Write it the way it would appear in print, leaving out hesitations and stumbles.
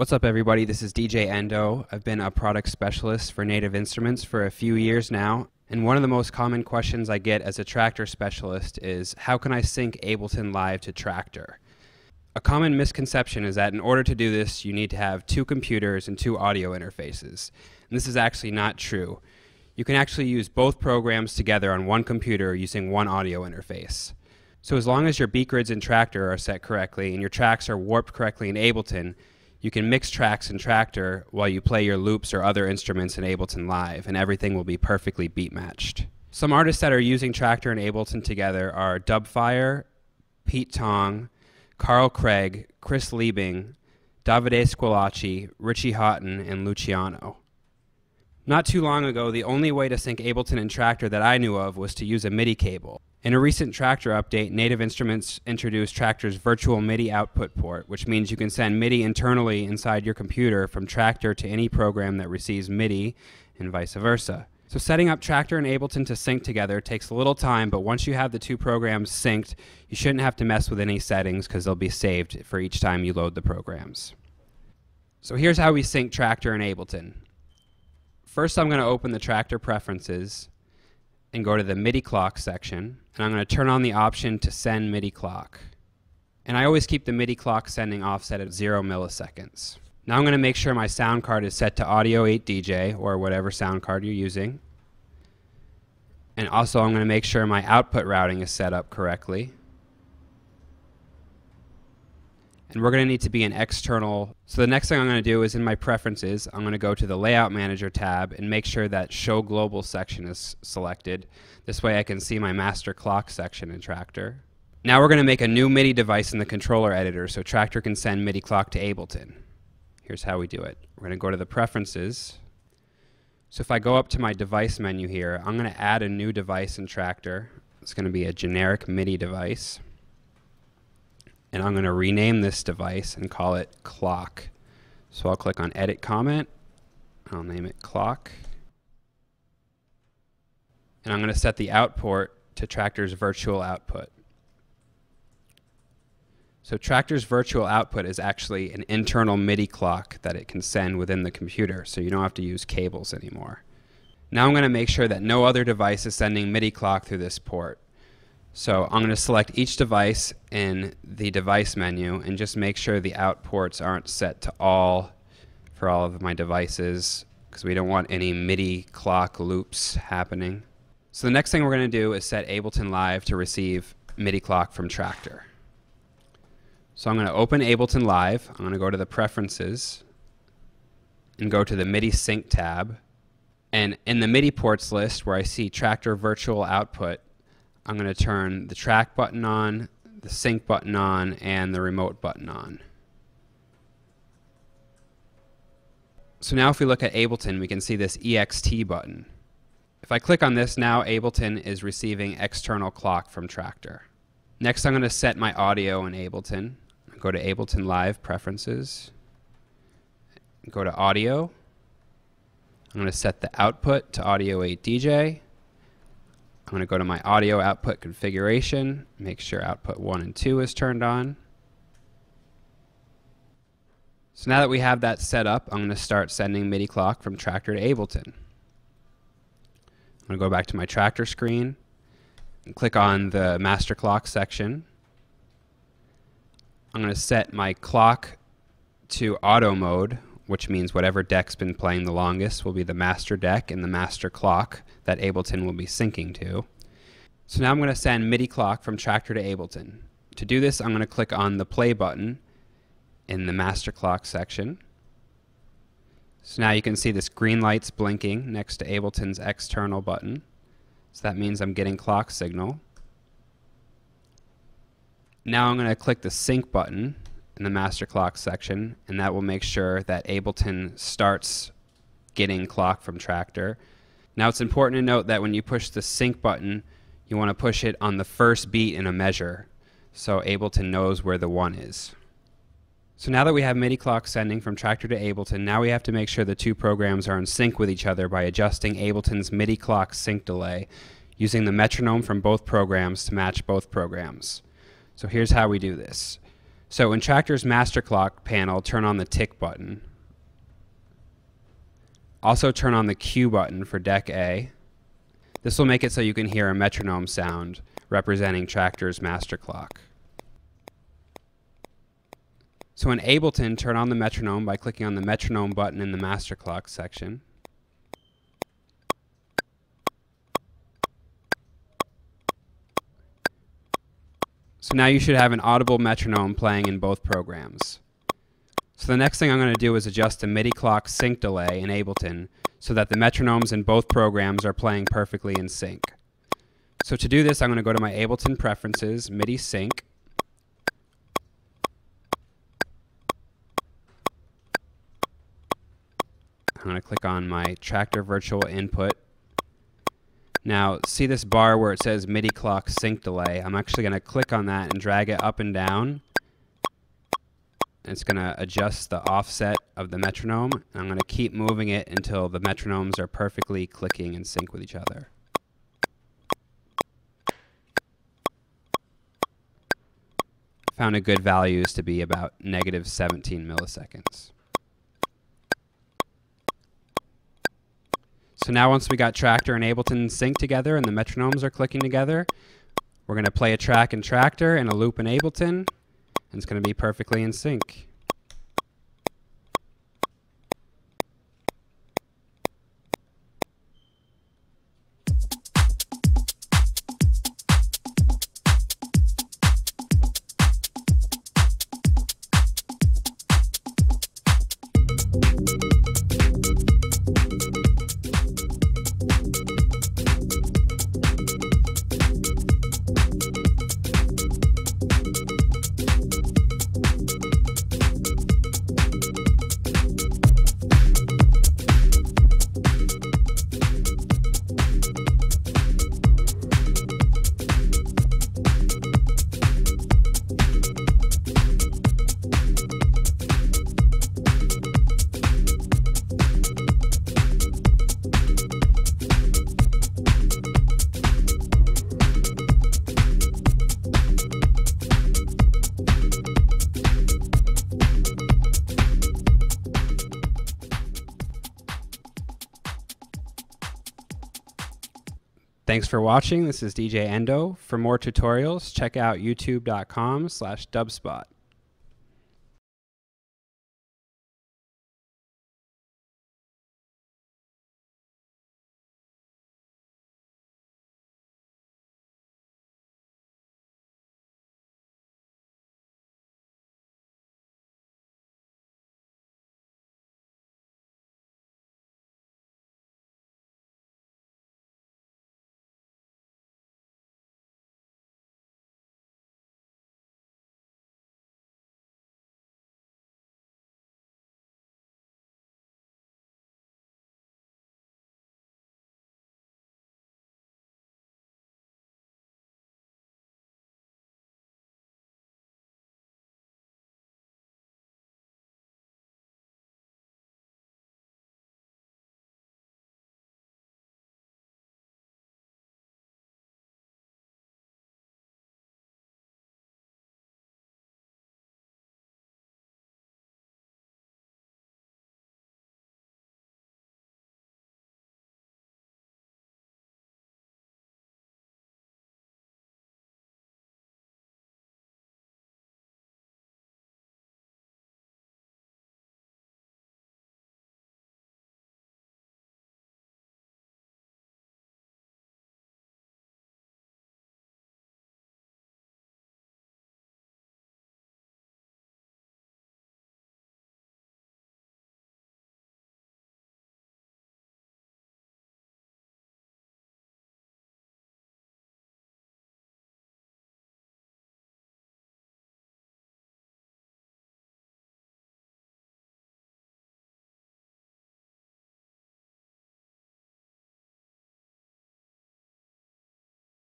What's up, everybody? This is DJ Endo. I've been a product specialist for Native Instruments for a few years now, and one of the most common questions I get as a Traktor specialist is, how can I sync Ableton Live to Traktor? A common misconception is that in order to do this, you need to have two computers and two audio interfaces. And this is actually not true. You can actually use both programs together on one computer using one audio interface. So as long as your beat grids in Traktor are set correctly and your tracks are warped correctly in Ableton, you can mix tracks in Traktor while you play your loops or other instruments in Ableton Live, and everything will be perfectly beat matched. Some artists that are using Traktor and Ableton together are Dubfire, Pete Tong, Carl Craig, Chris Liebing, Davide Squillaci, Richie Houghton, and Luciano. Not too long ago, the only way to sync Ableton and Traktor that I knew of was to use a MIDI cable. In a recent Traktor update, Native Instruments introduced Traktor's virtual MIDI output port, which means you can send MIDI internally inside your computer from Traktor to any program that receives MIDI, and vice versa. So setting up Traktor and Ableton to sync together takes a little time, but once you have the two programs synced, you shouldn't have to mess with any settings because they'll be saved for each time you load the programs. So here's how we sync Traktor and Ableton. First, I'm going to open the Traktor preferences and go to the MIDI clock section, and I'm going to turn on the option to send MIDI clock. And I always keep the MIDI clock sending offset at 0 milliseconds. Now I'm going to make sure my sound card is set to Audio 8 DJ, or whatever sound card you're using. And also I'm going to make sure my output routing is set up correctly. And we're going to need to be an external. So the next thing I'm going to do is in my preferences, I'm going to go to the Layout Manager tab and make sure that Show Global section is selected. This way I can see my master clock section in Traktor. Now we're going to make a new MIDI device in the controller editor so Traktor can send MIDI clock to Ableton. Here's how we do it. We're going to go to the Preferences. So if I go up to my device menu here, I'm going to add a new device in Traktor. It's going to be a generic MIDI device. And I'm going to rename this device and call it Clock. So I'll click on Edit Comment. I'll name it Clock. And I'm going to set the out port to Traktor's virtual output. So Traktor's virtual output is actually an internal MIDI clock that it can send within the computer, so you don't have to use cables anymore. Now I'm going to make sure that no other device is sending MIDI clock through this port. So I'm going to select each device in the device menu and just make sure the out ports aren't set to all for all of my devices, because we don't want any MIDI clock loops happening. So the next thing we're going to do is set Ableton Live to receive MIDI clock from Traktor. So I'm going to open Ableton Live. I'm going to go to the Preferences and go to the MIDI Sync tab. And in the MIDI ports list where I see Traktor Virtual Output, I'm going to turn the track button on, the sync button on, and the remote button on. So now if we look at Ableton, we can see this EXT button. If I click on this, now Ableton is receiving external clock from Traktor. Next, I'm going to set my audio in Ableton. Go to Ableton Live Preferences. Go to Audio. I'm going to set the output to Audio 8 DJ. I'm going to go to my audio output configuration, make sure output 1 and 2 is turned on. So now that we have that set up, I'm going to start sending MIDI clock from Traktor to Ableton. I'm going to go back to my Traktor screen and click on the master clock section. I'm going to set my clock to auto mode, which means whatever deck's been playing the longest will be the master deck and the master clock that Ableton will be syncing to. So now I'm going to send MIDI clock from Traktor to Ableton. To do this, I'm going to click on the play button in the master clock section. So now you can see this green light's blinking next to Ableton's external button. So that means I'm getting clock signal. Now I'm going to click the sync button in the master clock section, and that will make sure that Ableton starts getting clock from Traktor. Now it's important to note that when you push the sync button, you want to push it on the first beat in a measure so Ableton knows where the 1 is. So now that we have MIDI clock sending from Traktor to Ableton, now we have to make sure the two programs are in sync with each other by adjusting Ableton's MIDI clock sync delay using the metronome from both programs to match both programs. So here's how we do this. So in Traktor's master clock panel, turn on the tick button. Also turn on the Q button for deck A. This will make it so you can hear a metronome sound representing Traktor's master clock. So in Ableton, turn on the metronome by clicking on the metronome button in the master clock section. So now you should have an audible metronome playing in both programs. So the next thing I'm going to do is adjust the MIDI clock sync delay in Ableton so that the metronomes in both programs are playing perfectly in sync. So to do this, I'm going to go to my Ableton Preferences, MIDI Sync. I'm going to click on my Traktor Virtual Input. Now, see this bar where it says MIDI clock sync delay? I'm actually going to click on that and drag it up and down. It's going to adjust the offset of the metronome. I'm going to keep moving it until the metronomes are perfectly clicking in sync with each other. Found a good value is to be about -17 milliseconds. So now once we got Traktor and Ableton synced together and the metronomes are clicking together, we're going to play a track in Traktor and a loop in Ableton, and it's going to be perfectly in sync. Thanks for watching. This is DJ Endo. For more tutorials, check out youtube.com/dubspot.